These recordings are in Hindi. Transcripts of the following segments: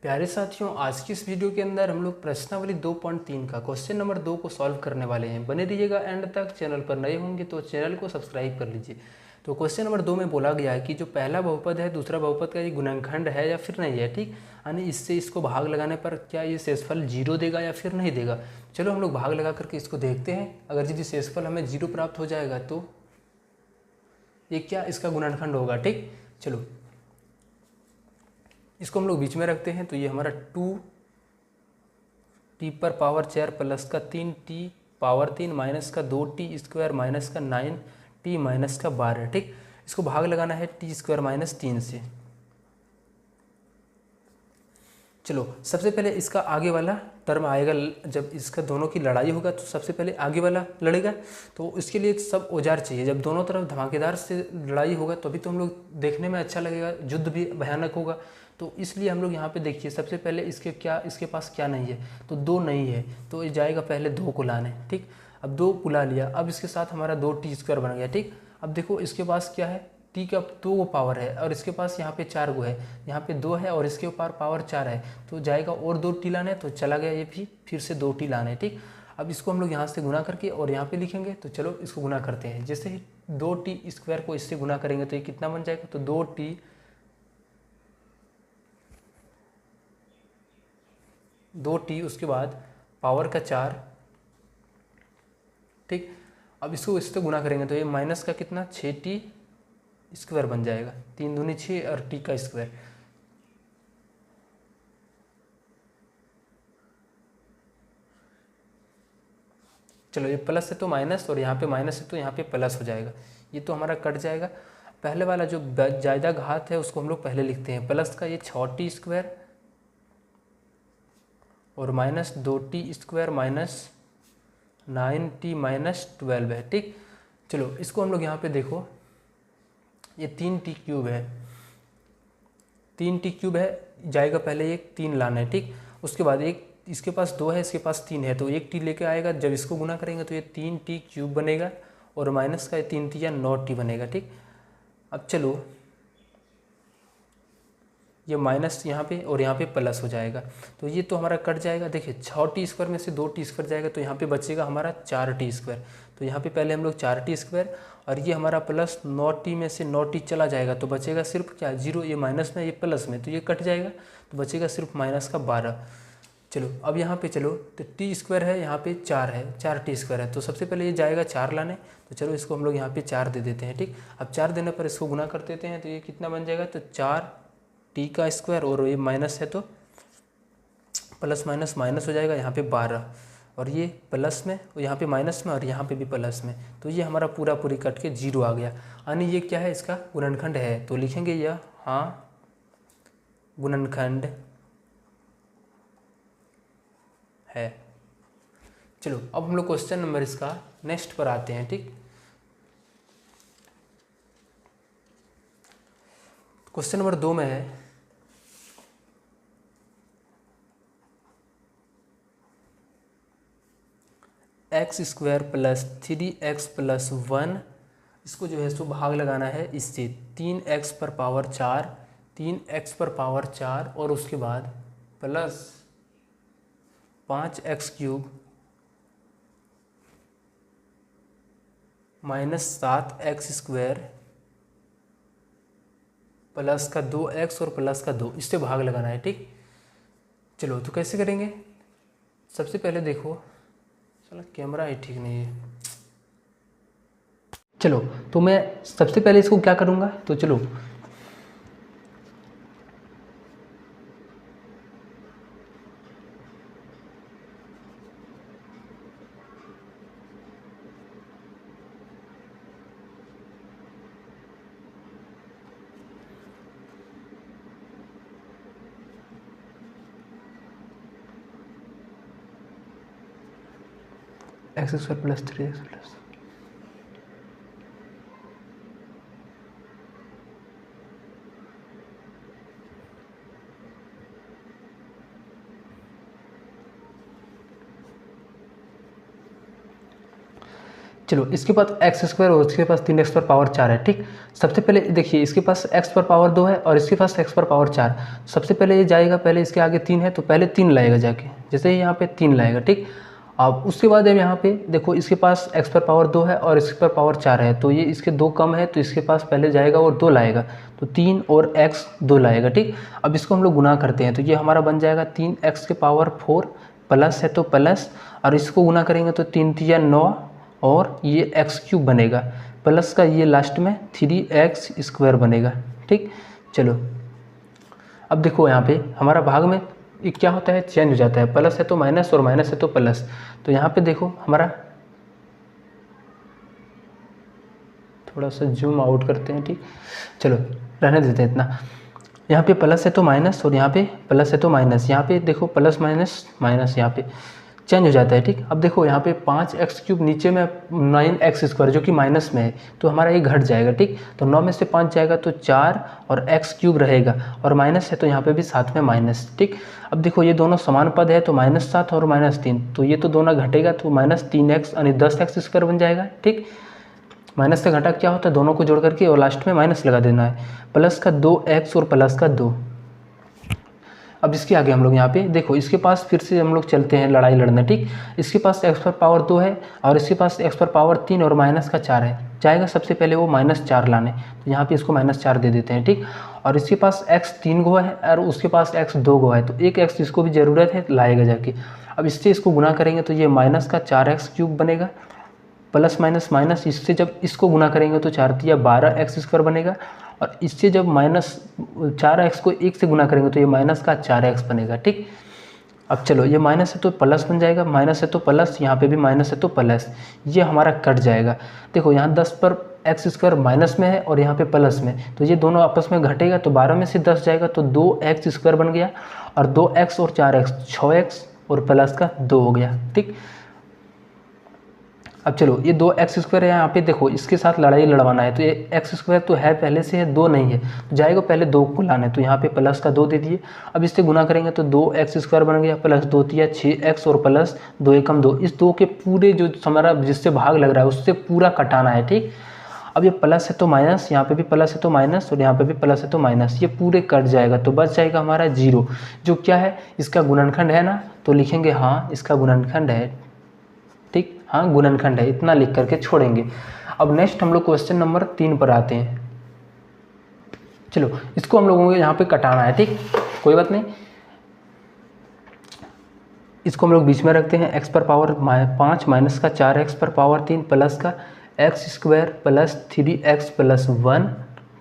प्यारे साथियों, आज की इस वीडियो के अंदर हम लोग प्रश्नावली 2.3 का क्वेश्चन नंबर 2 को सॉल्व करने वाले हैं। बने रहिएगा एंड तक। चैनल पर नए होंगे तो चैनल को सब्सक्राइब कर लीजिए। तो क्वेश्चन नंबर 2 में बोला गया है कि जो पहला बहुपद है दूसरा बहुपद का ये गुणनखंड है या फिर नहीं है। ठीक, यानी इससे इसको भाग लगाने पर क्या ये शेषफल 0 देगा या फिर नहीं देगा। चलो हम लोग भाग लगा करके इसको देखते हैं। अगर यदि शेषफल हमें 0 प्राप्त हो जाएगा तो ये क्या इसका गुणनखंड होगा। ठीक, चलो इसको हम लोग बीच में रखते हैं। तो ये हमारा 2t पर पावर 4 प्लस का 3t पावर 3 माइनस का 2t स्क्वायर माइनस का 9t माइनस का 12। ठीक, इसको भाग लगाना है t स्क्वायर माइनस 3 से। चलो सबसे पहले इसका आगे वाला टर्म आएगा। जब इसका दोनों की लड़ाई होगा तो सबसे पहले आगे वाला लड़ेगा। तो इसके लिए सब औजार चाहिए। जब दोनों तरफ धमाकेदार से लड़ाई होगा तो अभी तो हम लोग देखने में अच्छा लगेगा, युद्ध भी भयानक होगा। तो इसलिए हम लोग यहाँ पे देखिए, सबसे पहले इसके पास क्या नहीं है, तो 2 नहीं है, तो ये जाएगा पहले 2 को लाने। ठीक, अब 2 बुला लिया। अब इसके साथ हमारा 2t स्क्वायर बन गया। ठीक, अब देखो इसके पास क्या है, t का 2 गो पावर है और इसके पास यहाँ पे 4 गो है। यहाँ पे 2 है और इसके ऊपर पावर 4 है, तो जाएगा और 2t लाने, तो चला गया ये भी, फिर से 2t लाने। ठीक, अब इसको हम लोग यहाँ से गुना करके और यहाँ पे लिखेंगे। तो चलो इसको गुना करते हैं। जैसे ही 2t स्क्वायर को इससे गुना करेंगे तो ये कितना बन जाएगा, तो 2t उसके बाद पावर का 4। ठीक, अब इसको इससे गुना करेंगे तो ये माइनस का कितना 6t स्क्वायर बन जाएगा। 3 दूनी 6 और t का स्क्वायर। चलो ये प्लस है तो माइनस और यहाँ पे माइनस है तो यहाँ पे प्लस हो जाएगा। ये तो हमारा कट जाएगा। पहले वाला जो ज़्यादा घात है उसको हम लोग पहले लिखते हैं। प्लस का ये 6t स्क्वायर और minus 2t square minus 9t minus 12 है। ठीक, चलो इसको हम लोग यहाँ पे देखो, ये 3t क्यूब है। 3t क्यूब है, जाएगा पहले एक 3 लाना है। ठीक, उसके बाद एक इसके पास 2 है, इसके पास 3 है, तो एक t लेके आएगा। जब इसको गुना करेंगे तो ये 3t क्यूब बनेगा और माइनस का 3t या 9t बनेगा। ठीक, अब चलो ये माइनस यहाँ पे और यहाँ पे प्लस हो जाएगा, तो ये तो हमारा कट जाएगा। देखिए 6t स्क्वायर में से 2t स्क्वायर जाएगा तो यहाँ पे बचेगा हमारा 4t स्क्वायर। तो यहाँ पे पहले हम लोग 4t स्क्वायर और ये हमारा प्लस 9t में से 9t चला जाएगा तो बचेगा सिर्फ क्या 0। ये माइनस में ये प्लस में, तो ये कट जाएगा तो बचेगा सिर्फ माइनस का 12। चलो अब यहाँ पे चलो, तो t स्क्वायर है, यहाँ पे 4 है, 4t स्क्वायर है, तो सबसे पहले ये जाएगा 4 लाने। तो चलो इसको हम लोग यहाँ पे 4 दे देते हैं। ठीक, अब 4 देने पर इसको गुना कर देते हैं तो ये कितना बन जाएगा, तो 4t का स्क्वायर और ये माइनस है तो प्लस माइनस माइनस हो जाएगा। यहाँ पे 12 और ये प्लस में और यहाँ पे माइनस में और यहाँ पे भी प्लस में, तो ये हमारा पूरा पूरी कट के 0 आ गया। यानी ये क्या है, इसका गुणनखंड है। तो लिखेंगे यह हाँ गुणनखंड है। चलो अब हम लोग क्वेश्चन नंबर इसका नेक्स्ट पर आते हैं। ठीक, क्वेश्चन नंबर 2 में है x square plus 3x plus 1, इसको जो है सो भाग लगाना है इससे। 3x पर पावर 4, 3x पर पावर 4 और उसके बाद plus 5x cube minus 7x square plus का 2x और प्लस का 2, इससे भाग लगाना है। ठीक, चलो तो कैसे करेंगे। सबसे पहले देखो, चलो कैमरा ही ठीक नहीं है। चलो तो मैं सबसे पहले इसको क्या करूँगा, तो चलो x square plus 3x plus, चलो इसके पास एक्स स्क्वायर और उसके पास 3x पर पावर 4 है। ठीक, सबसे पहले देखिए इसके पास x पर पावर 2 है और इसके पास x पर पावर 4। सबसे पहले ये जाएगा, पहले इसके आगे 3 है तो पहले 3 लाएगा जाके, जैसे ही यहाँ पे 3 लाएगा। ठीक, अब उसके बाद अब यहाँ पे देखो इसके पास x पर पावर 2 है और इसके पर पावर 4 है, तो ये इसके 2 कम है तो इसके पास पहले जाएगा और 2 लाएगा, तो 3 और x 2 लाएगा। ठीक, अब इसको हम लोग गुना करते हैं तो ये हमारा बन जाएगा 3x के पावर 4 प्लस है तो प्लस, और इसको गुना करेंगे तो 3 3 9 और ये एक्स क्यूब बनेगा, प्लस का ये लास्ट में 3x स्क्वायर बनेगा। ठीक, चलो अब देखो यहाँ पे हमारा भाग में ये क्या होता है, चेंज हो जाता है, प्लस है तो माइनस और माइनस है तो प्लस। तो यहाँ पे देखो हमारा, थोड़ा सा जूम आउट करते हैं। ठीक, चलो रहने देते हैं इतना। यहाँ पे प्लस है तो माइनस और यहाँ पे प्लस है तो माइनस, यहाँ पे देखो प्लस माइनस माइनस यहाँ पे चेंज हो जाता है। ठीक, अब देखो यहाँ पे 5x क्यूब, नीचे में 9x स्क्वायर जो कि माइनस में है तो हमारा ये घट जाएगा। ठीक, तो 9 में से 5 जाएगा तो 4 और x क्यूब रहेगा, और माइनस है तो यहाँ पे भी साथ में माइनस। ठीक, अब देखो ये दोनों समान पद है तो -7 और -3, तो ये तो दोनों घटेगा तो -3x यानी 10x स्क्वायर बन जाएगा। ठीक, माइनस से घटा क्या होता है, दोनों को जोड़ करके और लास्ट में माइनस लगा देना है, प्लस का 2x और प्लस का 2। अब इसके आगे हम लोग यहाँ पे देखो इसके पास फिर से हम लोग चलते हैं लड़ाई लड़ने। ठीक, इसके पास x पर पावर 2 है और इसके पास x पर पावर 3 और माइनस का 4 है, जाएगा सबसे पहले वो -4 लाने, तो यहाँ पे इसको -4 दे देते हैं। ठीक, और इसके पास x 3 गो है और उसके पास x 2 गो है, तो एक x इसको भी ज़रूरत है लाएगा जाके। अब इससे इसको गुना करेंगे तो ये माइनस का 4x क्यूब बनेगा, प्लस माइनस माइनस, इससे जब इसको गुना करेंगे तो 4 तिया 12x स्क्वायर बनेगा, और इससे जब -4x को 1 से गुना करेंगे तो ये माइनस का 4x बनेगा। ठीक, अब चलो ये माइनस है तो प्लस बन जाएगा, माइनस है तो प्लस, यहाँ पे भी माइनस है तो प्लस, ये हमारा कट जाएगा। देखो यहाँ 10 पर x स्क्वायर माइनस में है और यहाँ पे प्लस में, तो ये दोनों आपस में घटेगा तो 12 में से 10 जाएगा तो 2x स्क्वायर बन गया, और 2x और 4x 6x और प्लस का 2 हो गया। ठीक, अब चलो ये 2x स्क्वायर है, यहाँ पे देखो इसके साथ लड़ाई लड़वाना है, तो ये x स्क्वायर तो है पहले से है, 2 नहीं है तो जाएगा पहले 2 को लाना है, तो यहाँ पे प्लस का 2 दे दिए। अब इससे गुना करेंगे तो 2x स्क्वायर बन गया, प्लस 2 तिया 6x और प्लस 2 एकम 2, इस 2 के पूरे जो हमारा जिससे भाग लग रहा है उससे पूरा कटाना है। ठीक, अब ये प्लस है तो माइनस, यहाँ पे भी प्लस है तो माइनस और यहाँ पे भी प्लस है तो माइनस, ये पूरे कट जाएगा तो बच जाएगा हमारा 0, जो क्या है इसका गुणनखंड है ना, तो लिखेंगे हाँ इसका गुणनखंड है। ठीक, हाँ गुणनखंड है, इतना लिख करके छोड़ेंगे। अब नेक्स्ट हम लोग क्वेश्चन नंबर 3 पर आते हैं। चलो इसको हम लोगों को यहाँ पे कटाना है। ठीक, कोई बात नहीं, इसको हम लोग बीच में रखते हैं, x पर पावर 5 माइनस का 4x पर पावर 3 प्लस का x square plus 3x plus 1।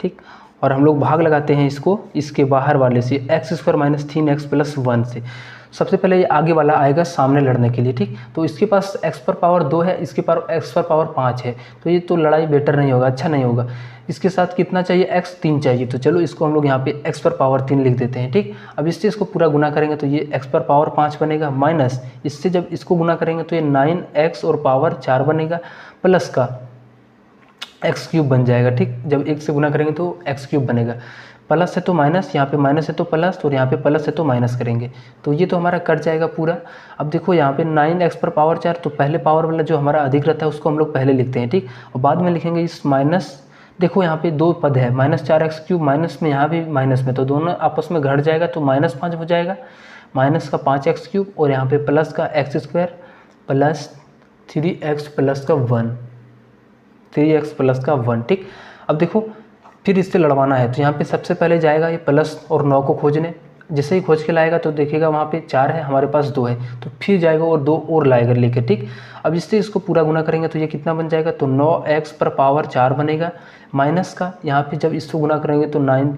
ठीक, और हम लोग भाग लगाते हैं इसको इसके बाहर वाले से, x square minus 3x plus 1 से। सबसे पहले ये आगे वाला आएगा सामने लड़ने के लिए। ठीक, तो इसके पास x पर पावर 2 है, इसके पास x पर पावर 5 है, तो ये तो लड़ाई बेटर नहीं होगा, अच्छा नहीं होगा। इसके साथ कितना चाहिए, x 3 चाहिए, तो चलो इसको हम लोग यहाँ पे x पर पावर 3 लिख देते हैं। ठीक, अब इससे इसको पूरा गुना करेंगे तो ये x पर पावर 5 बनेगा, माइनस इससे जब इसको गुना करेंगे तो ये 9x और पावर 4 बनेगा, प्लस का x क्यूब बन जाएगा। ठीक, जब 1 से गुना करेंगे तो x क्यूब बनेगा, प्लस है तो माइनस, यहाँ पे माइनस है तो प्लस और यहाँ पे प्लस है तो माइनस करेंगे, तो ये तो हमारा कट जाएगा पूरा। अब देखो यहाँ पे 9x पर पावर 4, तो पहले पावर वाला जो हमारा अधिक रहता है उसको हम लोग पहले लिखते हैं। ठीक, और बाद में लिखेंगे इस माइनस, देखो यहाँ पे 2 पद है, -4x क्यूब माइनस में, यहाँ भी माइनस में, तो दोनों आपस में घट जाएगा तो -5 हो जाएगा, माइनस का 5x क्यूब और यहाँ पे प्लस का x square plus 3x plus का 1, 3x प्लस का 1। ठीक, अब देखो फिर इससे लड़वाना है, तो यहाँ पे सबसे पहले जाएगा ये प्लस और 9 को खोजने, जैसे ही खोज के लाएगा तो देखेगा वहाँ पे 4 है, हमारे पास 2 है, तो फिर जाएगा और 2 और लाएगा लेके। ठीक, अब इससे इसको पूरा गुना करेंगे तो ये कितना बन जाएगा, तो 9x पर पावर 4 बनेगा, माइनस का यहाँ पे जब इसको गुना करेंगे तो 9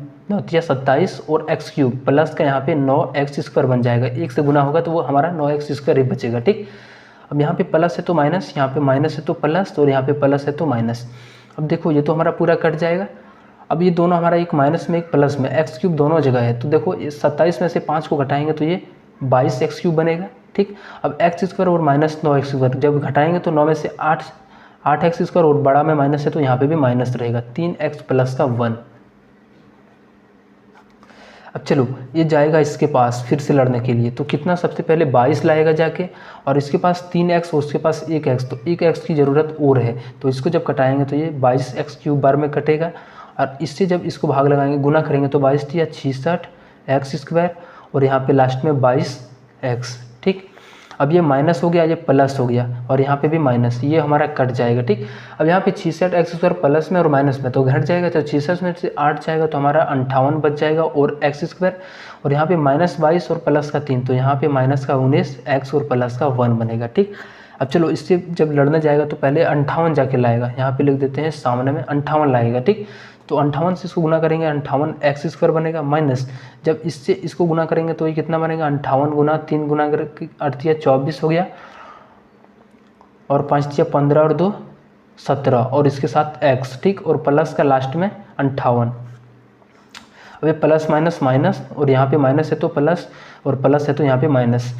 या 27 और x क्यूब, प्लस का यहाँ पे 9x स्क्वायर बन जाएगा, 1 से गुना होगा तो वो हमारा 9x स्क्वायर ही बचेगा। ठीक, अब यहाँ पे प्लस है तो माइनस, यहाँ पे माइनस है तो प्लस और यहाँ पे प्लस है तो माइनस। अब देखो ये तो हमारा पूरा कट जाएगा। अब ये दोनों हमारा एक माइनस में एक प्लस में, x क्यूब दोनों जगह है, तो देखो 27 में से 5 को घटाएंगे तो ये 22x क्यूब बनेगा। ठीक, अब x स्क्वायर और माइनस 9x स्क्वायर जब घटाएंगे तो 9 में से 8x स्क्वायर और बड़ा में माइनस है तो यहाँ पे भी माइनस रहेगा, 3x प्लस का 1। अब चलो ये जाएगा इसके पास फिर से लड़ने के लिए, तो कितना सबसे पहले 22 लाएगा जाके, और इसके पास 3x और उसके पास 1x, तो 1x की ज़रूरत और है, तो इसको जब कटाएंगे तो ये 22x³ बार में कटेगा, और इससे जब इसको भाग लगाएंगे गुना करेंगे तो 22 या 66x², और यहाँ पे लास्ट में 22x। ठीक, अब ये माइनस हो गया, ये प्लस हो गया, और यहाँ पे भी माइनस, ये हमारा कट जाएगा। ठीक, अब यहाँ पे 66x² प्लस में और माइनस में तो घट जाएगा, तो 66 में से 8 जाएगा तो हमारा 58 बच जाएगा और x², और यहाँ पे -22 और प्लस का 3, तो यहाँ पे माइनस का 19, x और प्लस का 1 बनेगा। ठीक, अब चलो इससे जब लड़ने जाएगा तो पहले 58 जाके लाएगा, यहाँ पे लिख देते हैं सामने में 58 लाएगा। ठीक, तो 58 से इसको गुना करेंगे 58x² बनेगा, माइनस जब इससे इसको गुना करेंगे तो ये कितना बनेगा 58 गुना 3 गुना करके 8 या 24 हो गया, और 5 या 15 और 2 17, और इसके साथ x। ठीक, और प्लस का लास्ट में 58। अब ये प्लस माइनस माइनस, और यहाँ पे माइनस है तो प्लस, और प्लस है तो यहाँ पे माइनस।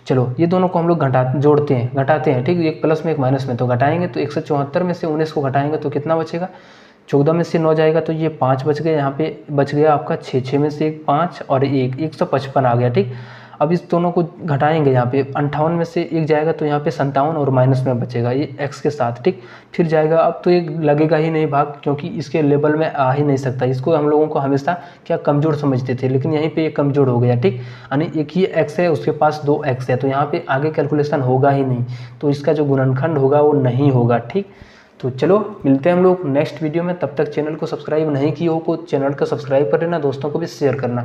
चलो ये दोनों को हम लोग घटाते हैं। ठीक, एक प्लस में एक माइनस में, तो घटाएंगे तो 174 में से 19 को घटाएंगे तो कितना बचेगा, 14 में से 9 जाएगा तो ये 5 बच गए, यहाँ पे बच गया आपका 6 में से 1 5 और 155 आ गया। ठीक, अब इस दोनों को घटाएंगे, यहाँ पे 58 में से 1 जाएगा तो यहाँ पे 57 और माइनस में बचेगा ये x के साथ। ठीक, फिर जाएगा, अब तो ये लगेगा ही नहीं भाग, क्योंकि इसके लेवल में आ ही नहीं सकता। इसको हम लोगों को हमेशा क्या कमज़ोर समझते थे, लेकिन यहीं पे ये कमज़ोर हो गया। ठीक, यानी एक ही x है, उसके पास 2x है, तो यहाँ पे आगे कैलकुलेशन होगा ही नहीं, तो इसका जो गुणनखंड होगा वो नहीं होगा। ठीक, तो चलो मिलते हैं हम लोग नेक्स्ट वीडियो में, तब तक चैनल को सब्सक्राइब नहीं किए हो तो चैनल को सब्सक्राइब कर लेना, दोस्तों को भी शेयर करना।